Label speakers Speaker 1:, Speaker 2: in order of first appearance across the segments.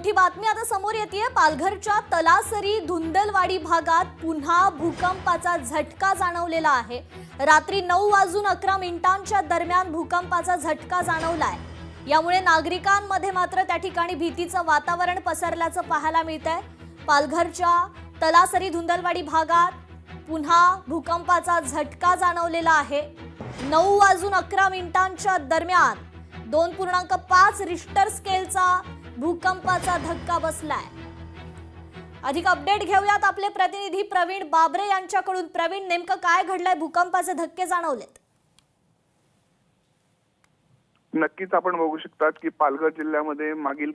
Speaker 1: मोठी बातमी आता समोर येतेय। पालघरच्या तलासरी धुंदलवाडी भागात पुन्हा भूकंपाचा झटका जाणवलेला आहे। रात्री 9:11 दरम्यान भूकंपाचा झटका जाणवलाय। यामुळे नागरिकांमध्ये मात्र त्या ठिकाणी भीतीचं वातावरण पसरल्याचं पाहायला मिळतंय। पालघरच्या तलासरी धुंदलवाडी भागात पुन्हा भूकंपाचा झटका जाणवलेला आहे। 9:11 दरम्यान 2.5 रिश्टर स्केलचा भूकंपाचा धक्का बसलाय। अधिक अपडेट घेऊयात आपले प्रतिनिधी प्रवीण बाबरे यांच्याकडून। प्रवीण, नेमकं काय घडलंय? भूकंपाचे धक्के जाणवलेत?
Speaker 2: नक्कीच आपण बघू शकतात की पालघर जिल्ह्यामध्ये मागील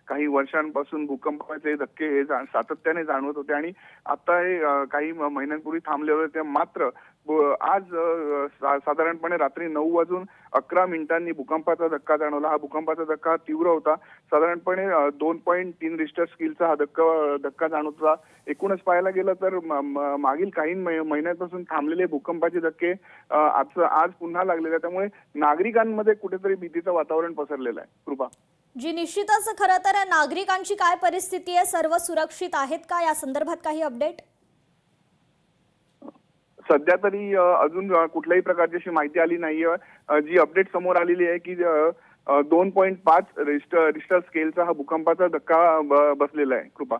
Speaker 2: काही वर्षांपासून भूकंपाचे धक्के हे सातत्याने जाणवत होते आणि आता हे काही महिन्यांपूर्वी थांबले होते। मात्र आज साधारणपणे रात्री 9:11 भूकंपाचा धक्का जाणवला। हा भूकंपाचा धक्का तीव्र होता। साधारणपणे 2.3 रिश्टर स्केलचा हा धक्का जाणवत होता। एकूणच पाहायला गेलं तर मागील काही महिन्यांपासून थांबलेले भूकंपाचे धक्के आज पुन्हा लागलेले, त्यामुळे नागरिकांमध्ये कुठेतरी भीतीचं वातावरण पसरलेलं आहे। कृपा
Speaker 1: जी, निश्चितच खरं तर नागरिकांची काय परिस्थिती आहे? सर्व सुरक्षित आहेत का? या संदर्भात काही अपडेट?
Speaker 2: सध्या तरी अजून कुठल्याही प्रकारची अशी माहिती आली नाहीये। जी अपडेट समोर आलेली आहे की 2.5 रिश्टर स्केलचा हा भूकंपाचा धक्का बसलेला आहे। कृपा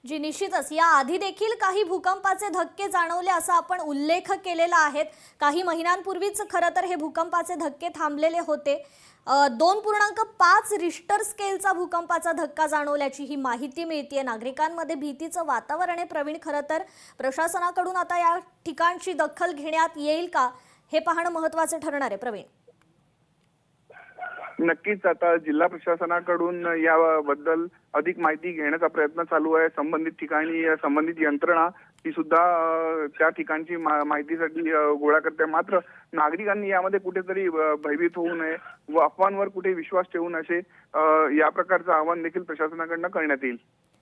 Speaker 1: जी, निश्चितच या आधी देखील काही भूकंपाचे धक्के जाणवले असा आपण उल्लेख केलेला आहे। काही महिन्यांपूर्वीच खरं तर हे भूकंपाचे धक्के थांबलेले होते। 2.5 रिश्टर स्केलचा भूकंपाचा धक्का जाणवल्याची ही माहिती मिळते। नागरिकांमध्ये भीतीचं वातावरण आहे। प्रवीण, खरं तर प्रशासनाकडून आता या ठिकाणची दखल घेण्यात येईल का, हे पाहणं महत्त्वाचं ठरणार आहे। प्रवीण,
Speaker 2: नक्कीच आता जिल्हा प्रशासनाकडून याबद्दल अधिक माहिती घेण्याचा प्रयत्न चालू आहे। संबंधित ठिकाणी संबंधित यंत्रणा ती सुद्धा त्या ठिकाणची माहितीसाठी गोळा करते। मात्र नागरिकांनी यामध्ये कुठेतरी भयभीत होऊ नये व अफवांवर कुठे विश्वास ठेवू नये, या प्रकारचं आवाहन देखील प्रशासनाकडून करण्यात येईल।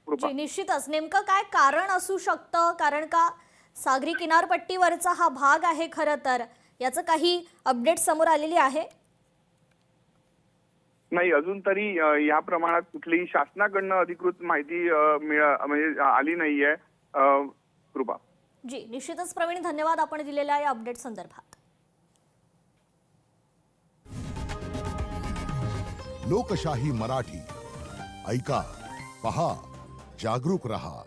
Speaker 1: जी, निश्चितच नेमकं काय कारण असू शकतं? कारण का सागरी किनारपट्टीवरचा हा भाग आहे खरं तर, याचं काही अपडेट समोर आलेली आहे?
Speaker 2: नाही, अजून तरी या प्रमाणात कुठलीही शासनाकडनं अधिकृत माहिती म्हणजे आली नाहीये। कृपा
Speaker 1: जी, निश्चितच प्रवीण, धन्यवाद आपण दिलेल्या या अपडेट संदर्भात।
Speaker 3: लोकशाही मराठी ऐका, पहा, जागरूक रहा।